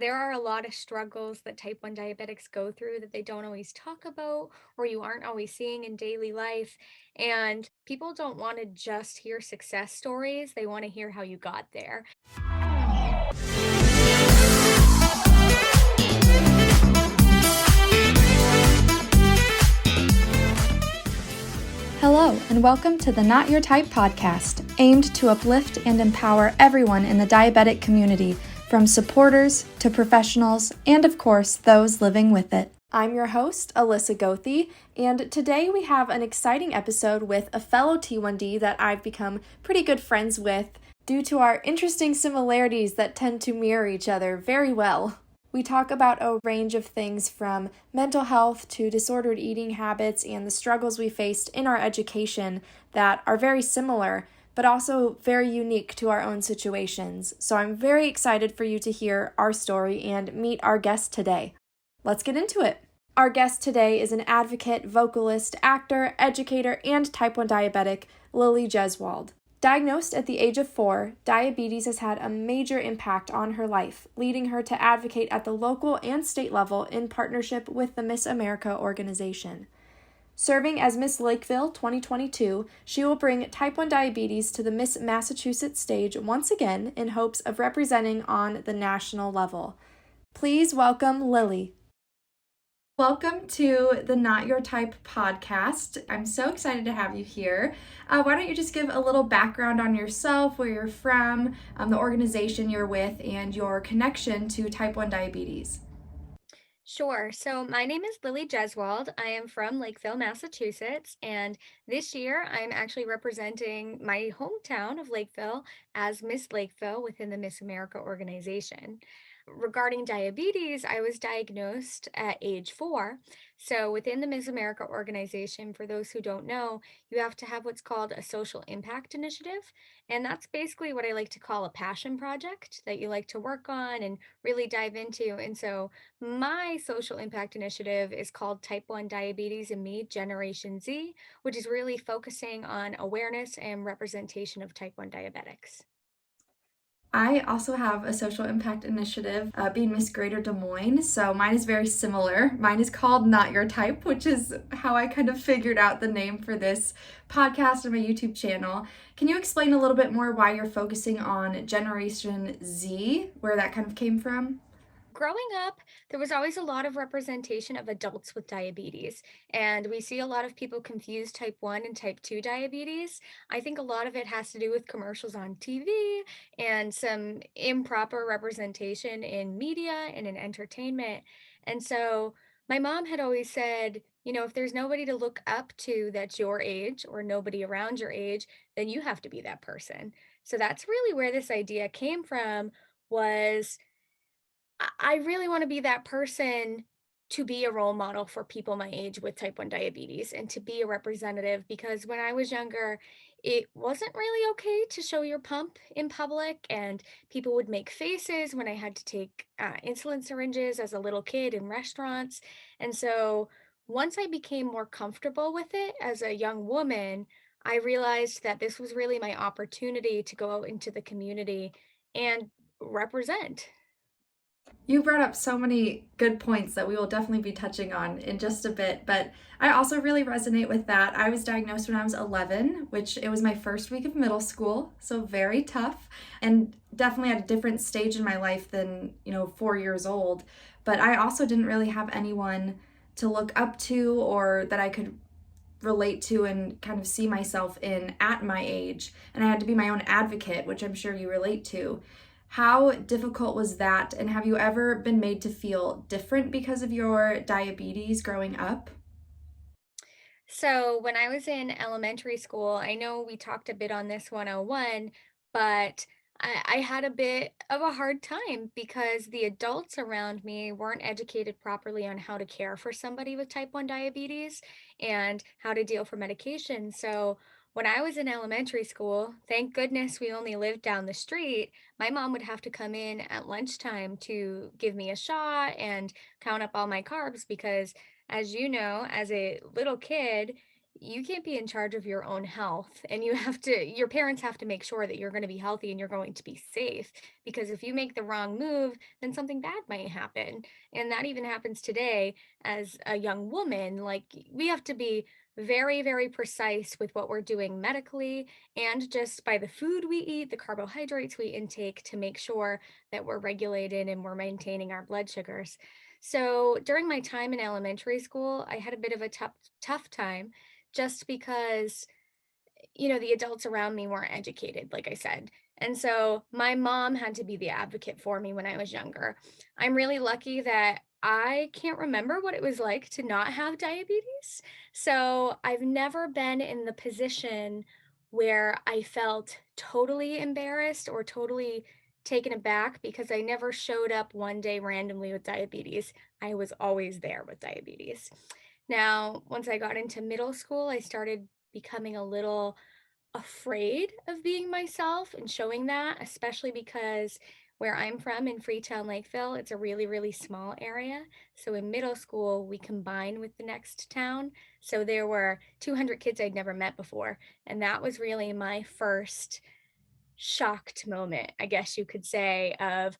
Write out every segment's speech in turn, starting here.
There are a lot of struggles that type 1 diabetics go through that they don't always talk about or you aren't always seeing in daily life. And people don't want to just hear success stories, they want to hear how you got there. Hello, and welcome to the Not Your Type podcast, aimed to uplift and empower everyone in the diabetic community, from supporters to professionals, and of course, those living with it. I'm your host, Alyssa Gothi, and today we have an exciting episode with a fellow T1D that I've become pretty good friends with due to our interesting similarities that tend to mirror each other very well. We talk about a range of things from mental health to disordered eating habits and the struggles we faced in our education that are very similar, but also very unique to our own situations. So I'm very excited for you to hear our story and meet our guest today. Let's get into it. Our guest today is an advocate, vocalist, actor, educator, and type 1 diabetic, Lily Jeswald. Diagnosed at the age of 4, diabetes has had a major impact on her life, leading her to advocate at the local and state level in partnership with the Miss America organization. Serving as Miss Lakeville 2022, she will bring type 1 diabetes to the Miss Massachusetts stage once again in hopes of representing on the national level. Please welcome Lily. Welcome to the Not Your Type podcast. I'm so excited to have you here. Why don't you just give a little background on yourself, where you're from, the organization you're with, and your connection to type 1 diabetes? Sure. So my name is Lily Jeswald. I am from Lakeville, Massachusetts, and this year I'm actually representing my hometown of Lakeville as Miss Lakeville within the Miss America organization. Regarding diabetes, I was diagnosed at age 4. So within the Miss America organization, for those who don't know, you have to have what's called a social impact initiative. And that's basically what I like to call a passion project that you like to work on and really dive into. And so my social impact initiative is called Type 1 Diabetes in Me Generation Z, which is really focusing on awareness and representation of type 1 diabetics. I also have a social impact initiative, being Miss Greater Des Moines, so mine is very similar. Mine is called Not Your Type, which is how I kind of figured out the name for this podcast and my YouTube channel. Can you explain a little bit more why you're focusing on Generation Z, where that kind of came from? Growing up, there was always a lot of representation of adults with diabetes, and we see a lot of people confuse type 1 and type 2 diabetes. I think a lot of it has to do with commercials on TV and some improper representation in media and in entertainment. And so my mom had always said, if there's nobody to look up to that's your age or nobody around your age, then you have to be that person. So that's really where this idea came from was I really want to be that person to be a role model for people my age with type 1 diabetes and to be a representative because when I was younger, it wasn't really okay to show your pump in public, and people would make faces when I had to take insulin syringes as a little kid in restaurants. And so once I became more comfortable with it as a young woman, I realized that this was really my opportunity to go out into the community and represent. You brought up so many good points that we will definitely be touching on in just a bit, but I also really resonate with that. I was diagnosed when I was 11, which it was my first week of middle school, so very tough and definitely at a different stage in my life than, 4 years old. But I also didn't really have anyone to look up to or that I could relate to and kind of see myself in at my age. And I had to be my own advocate, which I'm sure you relate to. How difficult was that? And have you ever been made to feel different because of your diabetes growing up? So when I was in elementary school, I know we talked a bit on this 101, but I had a bit of a hard time because the adults around me weren't educated properly on how to care for somebody with type 1 diabetes and how to deal for medication. So when I was in elementary school, thank goodness we only lived down the street. My mom would have to come in at lunchtime to give me a shot and count up all my carbs because as you know, as a little kid, you can't be in charge of your own health, and your parents have to make sure that you're going to be healthy and you're going to be safe, because if you make the wrong move, then something bad might happen. And that even happens today as a young woman. Like, we have to be very, very precise with what we're doing medically and just by the food we eat, the carbohydrates we intake, to make sure that we're regulated and we're maintaining our blood sugars. So during my time in elementary school, I had a bit of a tough time just because, the adults around me weren't educated, like I said. And so my mom had to be the advocate for me when I was younger. I'm really lucky that I can't remember what it was like to not have diabetes. So I've never been in the position where I felt totally embarrassed or totally taken aback because I never showed up one day randomly with diabetes. I was always there with diabetes. Now, once I got into middle school, I started becoming a little afraid of being myself and showing that, especially because where I'm from in Freetown, Lakeville, it's a really, really small area. So in middle school, we combined with the next town. So there were 200 kids I'd never met before. And that was really my first shocked moment, I guess you could say, of,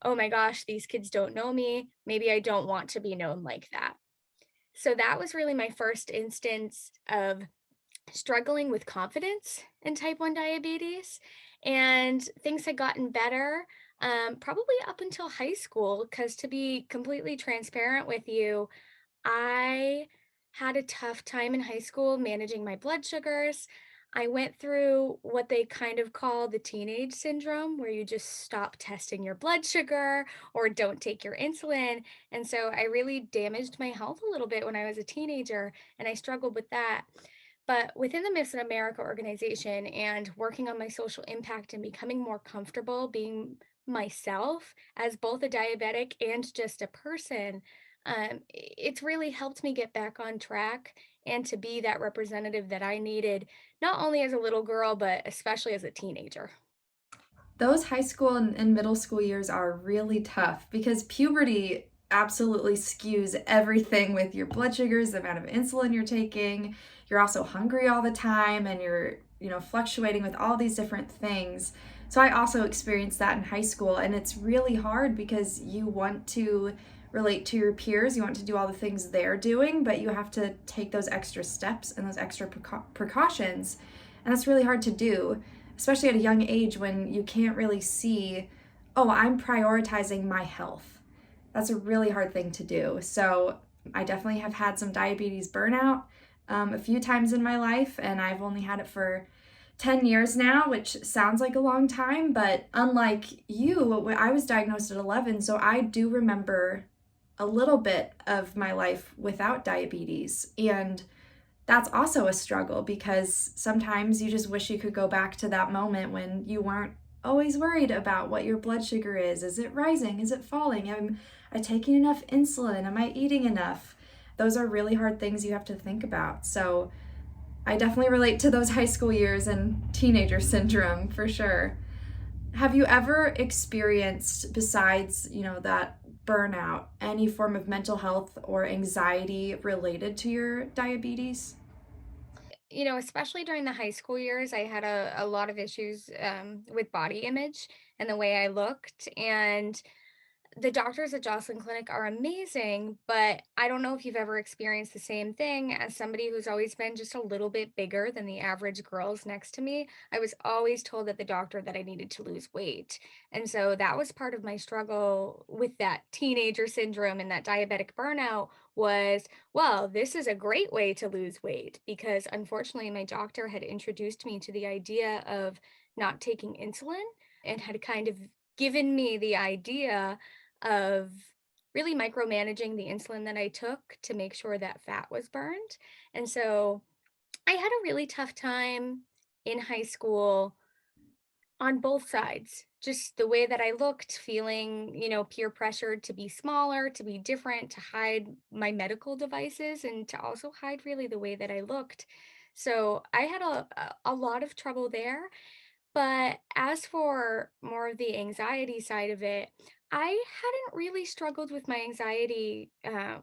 oh my gosh, these kids don't know me. Maybe I don't want to be known like that. So that was really my first instance of struggling with confidence in type 1 diabetes, and things had gotten better, probably up until high school. Because to be completely transparent with you, I had a tough time in high school managing my blood sugars. I went through what they kind of call the teenage syndrome, where you just stop testing your blood sugar or don't take your insulin. And so I really damaged my health a little bit when I was a teenager, and I struggled with that. But within the Miss America organization and working on my social impact and becoming more comfortable being myself as both a diabetic and just a person, it's really helped me get back on track and to be that representative that I needed, not only as a little girl, but especially as a teenager. Those high school and middle school years are really tough because puberty absolutely skews everything with your blood sugars, the amount of insulin you're taking. You're also hungry all the time and you're fluctuating with all these different things. So I also experienced that in high school, and it's really hard because you want to relate to your peers, you want to do all the things they're doing, but you have to take those extra steps and those extra precautions. And that's really hard to do, especially at a young age when you can't really see, oh, I'm prioritizing my health. That's a really hard thing to do. So I definitely have had some diabetes burnout a few times in my life, and I've only had it for 10 years now, which sounds like a long time, but unlike you, I was diagnosed at 11, so I do remember a little bit of my life without diabetes. And that's also a struggle because sometimes you just wish you could go back to that moment when you weren't always worried about what your blood sugar is. Is it rising? Is it falling? Am I taking enough insulin? Am I eating enough? Those are really hard things you have to think about. So I definitely relate to those high school years and teenager syndrome for sure. Have you ever experienced, besides, that burnout, any form of mental health or anxiety related to your diabetes? Especially during the high school years, I had a lot of issues with body image and the way I looked. And the doctors at Jocelyn Clinic are amazing, but I don't know if you've ever experienced the same thing. As somebody who's always been just a little bit bigger than the average girls next to me, I was always told at the doctor that I needed to lose weight. And so that was part of my struggle with that teenager syndrome and that diabetic burnout was, well, this is a great way to lose weight, because unfortunately my doctor had introduced me to the idea of not taking insulin and had kind of given me the idea of really micromanaging the insulin that I took to make sure that fat was burned. And so I had a really tough time in high school on both sides. Just the way that I looked, feeling, peer pressured to be smaller, to be different, to hide my medical devices, and to also hide really the way that I looked. So I had a lot of trouble there. But as for more of the anxiety side of it, I hadn't really struggled with my anxiety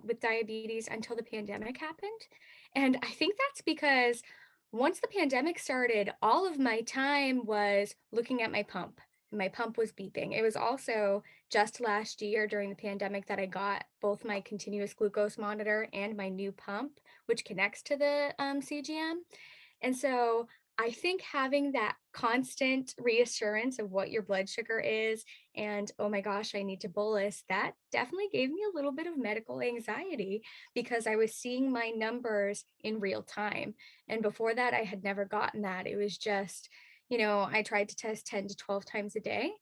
with diabetes until the pandemic happened. And I think that's because once the pandemic started, all of my time was looking at my pump. And my pump was beeping. It was also just last year during the pandemic that I got both my continuous glucose monitor and my new pump, which connects to the CGM. And so I think having that constant reassurance of what your blood sugar is and, oh my gosh, I need to bolus, that definitely gave me a little bit of medical anxiety because I was seeing my numbers in real time. And before that, I had never gotten that. It was just, I tried to test 10 to 12 times a day.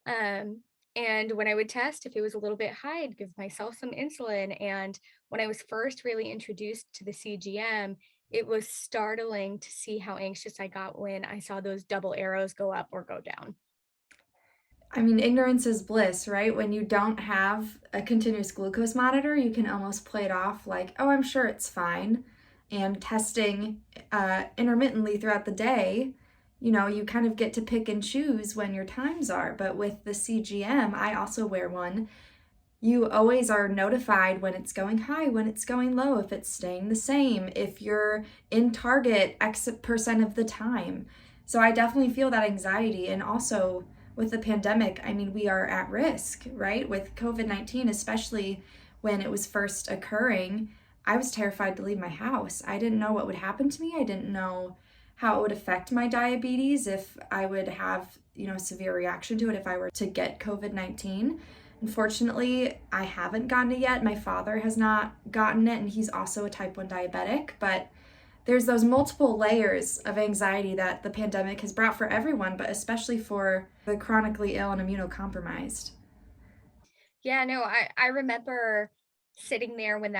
Um, and when I would test, if it was a little bit high, I'd give myself some insulin. And when I was first really introduced to the CGM, it was startling to see how anxious I got when I saw those double arrows go up or go down. I mean, ignorance is bliss, right? When you don't have a continuous glucose monitor, you can almost play it off like, oh, I'm sure it's fine. And testing intermittently throughout the day, you kind of get to pick and choose when your times are. But with the CGM, I also wear one. You always are notified when it's going high, when it's going low, if it's staying the same, if you're in target X percent of the time. So I definitely feel that anxiety. And also with the pandemic, I mean, we are at risk, right? With COVID-19, especially when it was first occurring, I was terrified to leave my house. I didn't know what would happen to me. I didn't know how it would affect my diabetes, if I would have, a severe reaction to it if I were to get COVID-19. Unfortunately, I haven't gotten it yet. My father has not gotten it, and he's also a type 1 diabetic. But there's those multiple layers of anxiety that the pandemic has brought for everyone, but especially for the chronically ill and immunocompromised. Yeah, no, I remember sitting there when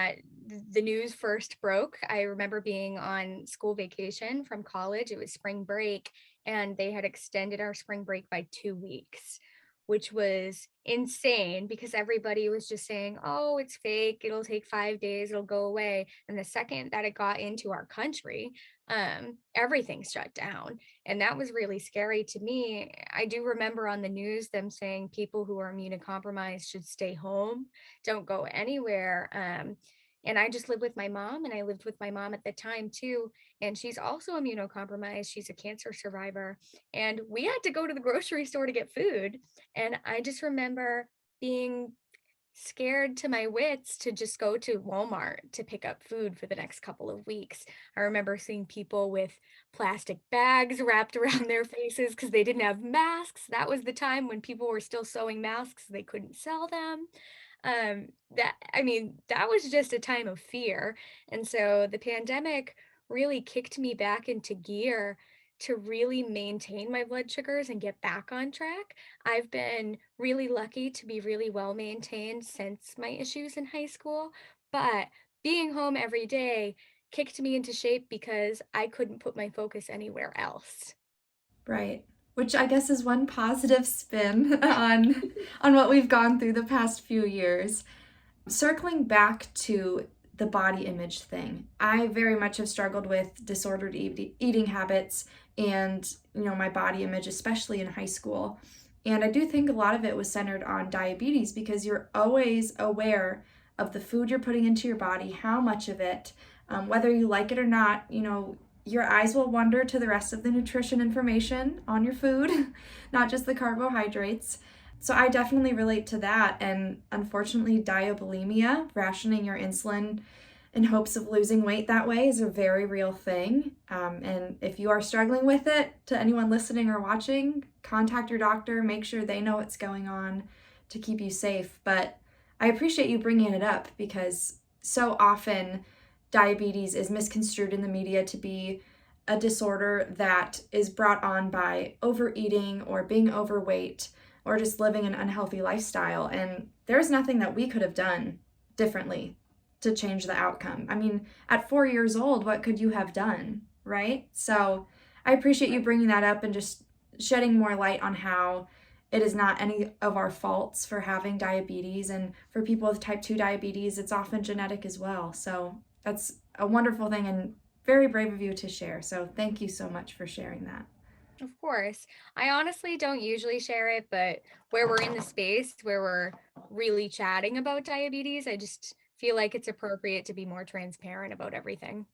the news first broke. I remember being on school vacation from college. It was spring break, and they had extended our spring break by 2 weeks, which was insane because everybody was just saying, "Oh, it's fake. It'll take 5 days. It'll go away." And the second that it got into our country, everything shut down. And that was really scary to me. I do remember on the news them saying people who are immunocompromised should stay home, don't go anywhere. And I just lived with my mom, and I lived with my mom at the time too. And she's also immunocompromised. She's a cancer survivor. And we had to go to the grocery store to get food. And I just remember being scared to my wits to just go to Walmart to pick up food for the next couple of weeks. I remember seeing people with plastic bags wrapped around their faces because they didn't have masks. That was the time when people were still sewing masks, they couldn't sell them. That was just a time of fear. And so the pandemic really kicked me back into gear to really maintain my blood sugars and get back on track. I've been really lucky to be really well maintained since my issues in high school, but being home every day kicked me into shape because I couldn't put my focus anywhere else. Right. Which I guess is one positive spin on what we've gone through the past few years. Circling back to the body image thing, I very much have struggled with disordered eating habits and, my body image, especially in high school. And I do think a lot of it was centered on diabetes because you're always aware of the food you're putting into your body, how much of it, whether you like it or not, your eyes will wander to the rest of the nutrition information on your food, not just the carbohydrates. So I definitely relate to that. And unfortunately, diabulimia, rationing your insulin in hopes of losing weight that way, is a very real thing. And if you are struggling with it, to anyone listening or watching, contact your doctor, make sure they know what's going on to keep you safe. But I appreciate you bringing it up because so often diabetes is misconstrued in the media to be a disorder that is brought on by overeating or being overweight or just living an unhealthy lifestyle. And there's nothing that we could have done differently to change the outcome. I mean, at 4 years old, what could you have done, right? So I appreciate you bringing that up and just shedding more light on how it is not any of our faults for having diabetes. And for people with type 2 diabetes, it's often genetic as well. So that's a wonderful thing and very brave of you to share. So thank you so much for sharing that. Of course. I honestly don't usually share it, but where we're in the space where we're really chatting about diabetes, I just feel like it's appropriate to be more transparent about everything.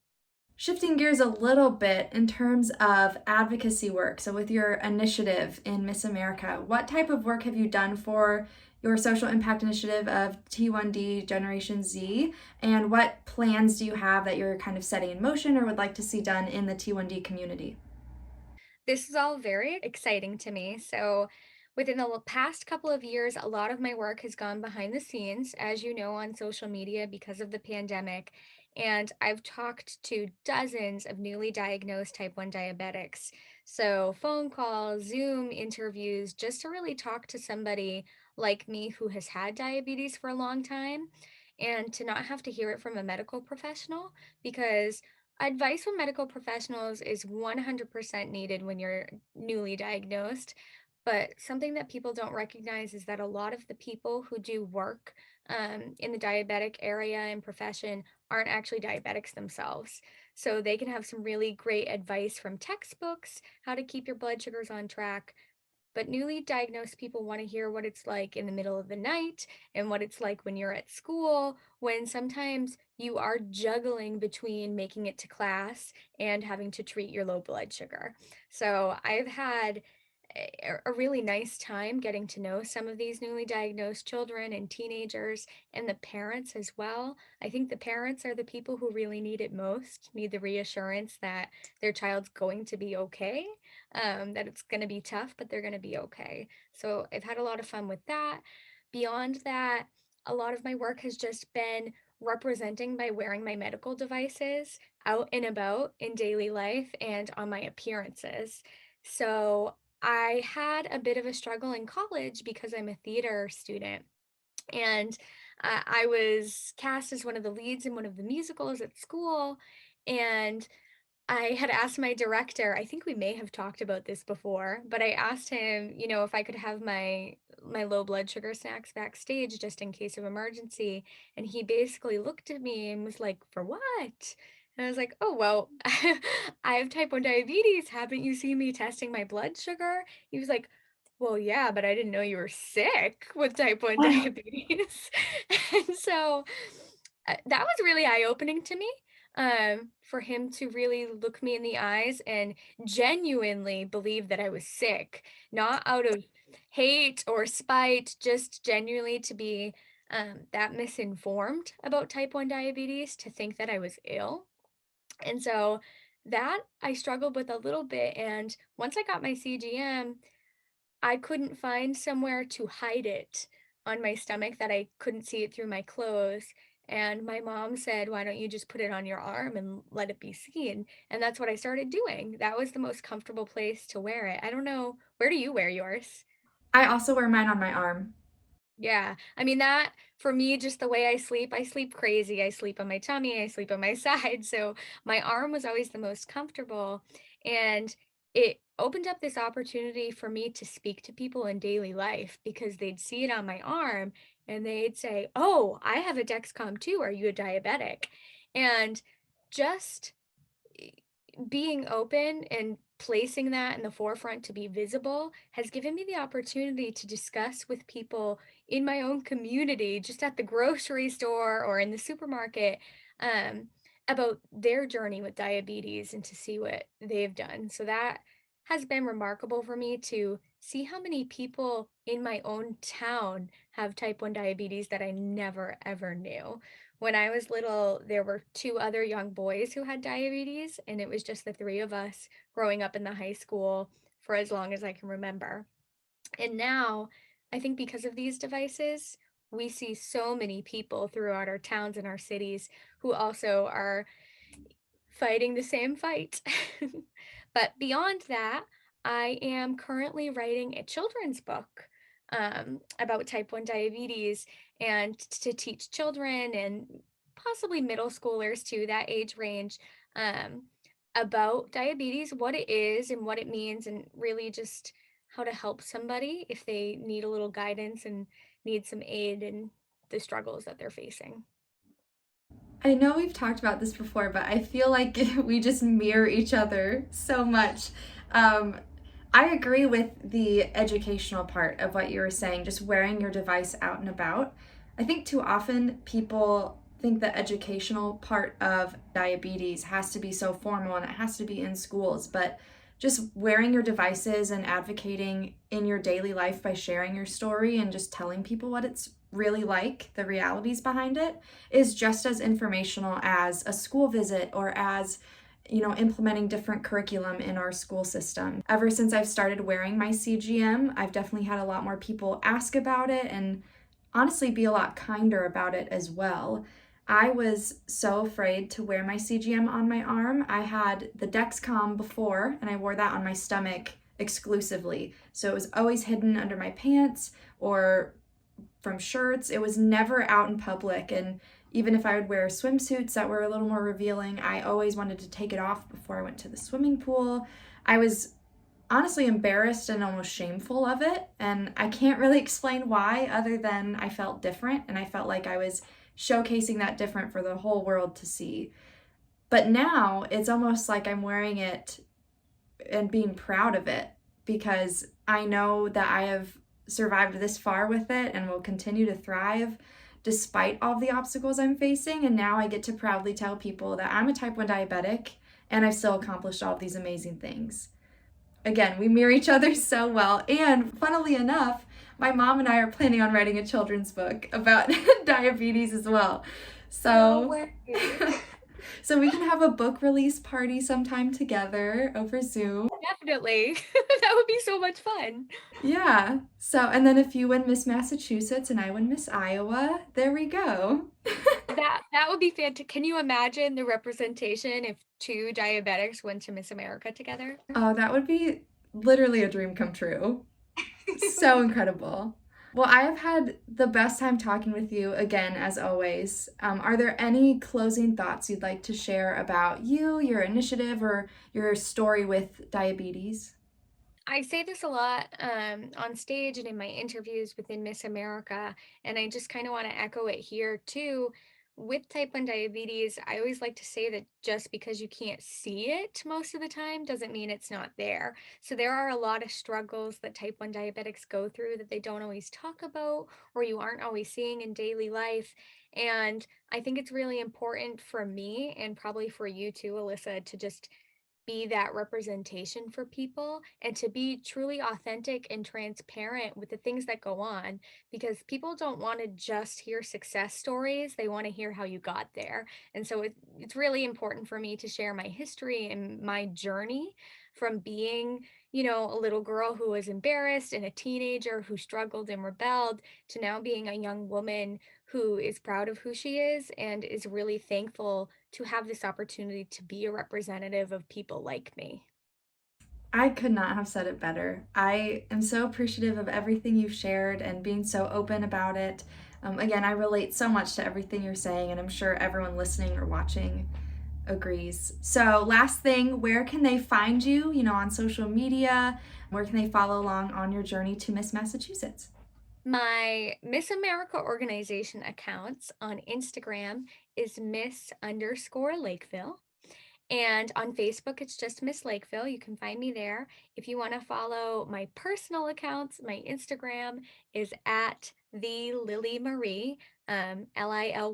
Shifting gears a little bit in terms of advocacy work, so with your initiative in Miss America, what type of work have you done for your social impact initiative of T1D Generation Z? And what plans do you have that you're kind of setting in motion or would like to see done in the T1D community? This is all very exciting to me. So, within the past couple of years, a lot of my work has gone behind the scenes, as you know, on social media because of the pandemic. And I've talked to dozens of newly diagnosed type 1 diabetics. So, phone calls, Zoom interviews, just to really talk to somebody like me who has had diabetes for a long time and to not have to hear it from a medical professional because advice from medical professionals is 100% needed when you're newly diagnosed. But something that people don't recognize is that a lot of the people who do work in the diabetic area and profession aren't actually diabetics themselves. So they can have some really great advice from textbooks, how to keep your blood sugars on track, but newly diagnosed people want to hear what it's like in the middle of the night and what it's like when you're at school, when sometimes you are juggling between making it to class and having to treat your low blood sugar. So I've had a really nice time getting to know some of these newly diagnosed children and teenagers and the parents as well. I think the parents are the people who really need it most, need the reassurance that their child's going to be okay, that it's going to be tough, but they're going to be okay. So I've had a lot of fun with that. Beyond that, a lot of my work has just been representing by wearing my medical devices out and about in daily life and on my appearances. So I had a bit of a struggle in college because I'm a theater student. And I was cast as one of the leads in one of the musicals at school. And I had asked my director, I think we may have talked about this before, but I asked him, if I could have my low blood sugar snacks backstage just in case of emergency, and he basically looked at me and was like, "For what?" And I was like, "Oh, well, I have type 1 diabetes. Haven't you seen me testing my blood sugar?" He was like, "Well, yeah, but I didn't know you were sick with type 1 diabetes." And so that was really eye-opening to me, for him to really look me in the eyes and genuinely believe that I was sick, not out of hate or spite, just genuinely to be that misinformed about type 1 diabetes, to think that I was ill. And so that I struggled with a little bit. And once I got my CGM, I couldn't find somewhere to hide it on my stomach that I couldn't see it through my clothes, and my mom said, "Why don't you just put it on your arm and let it be seen?" And that's what I started doing. That was the most comfortable place to wear it. I don't know, where do you wear yours? I also wear mine on my arm. Yeah. I mean, that for me, just the way I sleep crazy. I sleep on my tummy, I sleep on my side. So my arm was always the most comfortable. And it opened up this opportunity for me to speak to people in daily life because they'd see it on my arm and they'd say, "Oh, I have a Dexcom too. Are you a diabetic?" And just being open and placing that in the forefront to be visible has given me the opportunity to discuss with people in my own community, just at the grocery store or in the supermarket, um, about their journey with diabetes and to see what they've done. So that has been remarkable for me to see how many people in my own town have type 1 diabetes that I never ever knew. When I was little, there were 2 other young boys who had diabetes, and it was just the 3 of us growing up in the high school for as long as I can remember. And now, I think because of these devices, we see so many people throughout our towns and our cities who also are fighting the same fight. But beyond that, I am currently writing a children's book about type 1 diabetes and to teach children and possibly middle schoolers too, that age range, um, about diabetes, what it is and what it means, and really just how to help somebody if they need a little guidance and need some aid in the struggles that they're facing. I know we've talked about this before, but I feel like we just mirror each other so much. Um, I agree with the educational part of what you were saying, just wearing your device out and about. I think too often people think the educational part of diabetes has to be so formal and it has to be in schools, but just wearing your devices and advocating in your daily life by sharing your story and just telling people what it's really like, the realities behind it, is just as informational as a school visit or as implementing different curriculum in our school system. Ever since I've started wearing my CGM, I've definitely had a lot more people ask about it and honestly be a lot kinder about it as well. I was so afraid to wear my CGM on my arm. I had the Dexcom before, and I wore that on my stomach exclusively. So it was always hidden under my pants or from shirts. It was never out in public. And even if I would wear swimsuits that were a little more revealing, I always wanted to take it off before I went to the swimming pool. I was honestly embarrassed and almost shameful of it. And I can't really explain why, other than I felt different and I felt like I was showcasing that different for the whole world to see. But now it's almost like I'm wearing it and being proud of it because I know that I have survived this far with it and will continue to thrive despite all the obstacles I'm facing. And now I get to proudly tell people that I'm a type 1 diabetic and I've still accomplished all of these amazing things. Again, we mirror each other so well. And funnily enough, my mom and I are planning on writing a children's book about diabetes as well. So, so we can have a book release party sometime together over Zoom. Definitely. That would be so much fun. Yeah. So, and then if you win Miss Massachusetts and I win Miss Iowa, there we go. That would be fantastic. Can you imagine the representation if two diabetics went to Miss America together? Oh, that would be literally a dream come true. So incredible. Well, I have had the best time talking with you again, as always. Are there any closing thoughts you'd like to share about you, your initiative, or your story with diabetes? I say this a lot on stage and in my interviews within Miss America, and I just kind of want to echo it here too. With type 1 diabetes, I always like to say that just because you can't see it most of the time doesn't mean it's not there. So there are a lot of struggles that type 1 diabetics go through that they don't always talk about or you aren't always seeing in daily life. And I think it's really important for me and probably for you too, Alyssa, to just be that representation for people and to be truly authentic and transparent with the things that go on because people don't want to just hear success stories, they want to hear how you got there. And so it's really important for me to share my history and my journey from being, a little girl who was embarrassed and a teenager who struggled and rebelled to now being a young woman who is proud of who she is and is really thankful to have this opportunity to be a representative of people like me. I could not have said it better. I am so appreciative of everything you've shared and being so open about it. Again, I relate so much to everything you're saying, and I'm sure everyone listening or watching agrees. So, last thing, where can they find you, on social media? Where can they follow along on your journey to Miss Massachusetts? My Miss America organization accounts on Instagram is Miss_Lakeville. And on Facebook, it's just Miss Lakeville. You can find me there. If you want to follow my personal accounts, my Instagram is at the Lily Marie, Lilymmarie.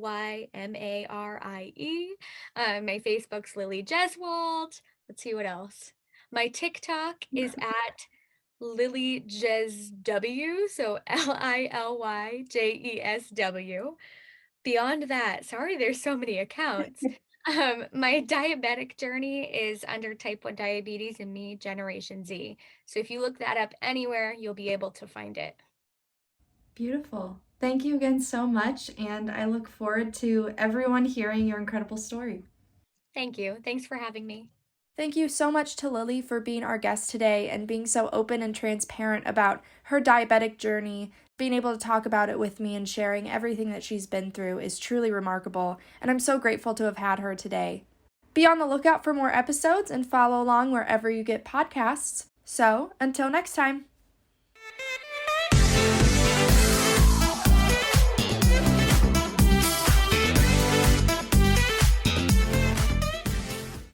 My Facebook's Lily Jeswald. Let's see what else. My TikTok is at Lily Jesw, so Lilyjesw. Beyond that, sorry, there's so many accounts. My diabetic journey is under type 1 diabetes and me, Generation Z. So if you look that up anywhere, you'll be able to find it. Beautiful. Thank you again so much, and I look forward to everyone hearing your incredible story. Thank you. Thanks for having me. Thank you so much to Lily for being our guest today and being so open and transparent about her diabetic journey. Being able to talk about it with me and sharing everything that she's been through is truly remarkable, and I'm so grateful to have had her today. Be on the lookout for more episodes and follow along wherever you get podcasts. So, until next time.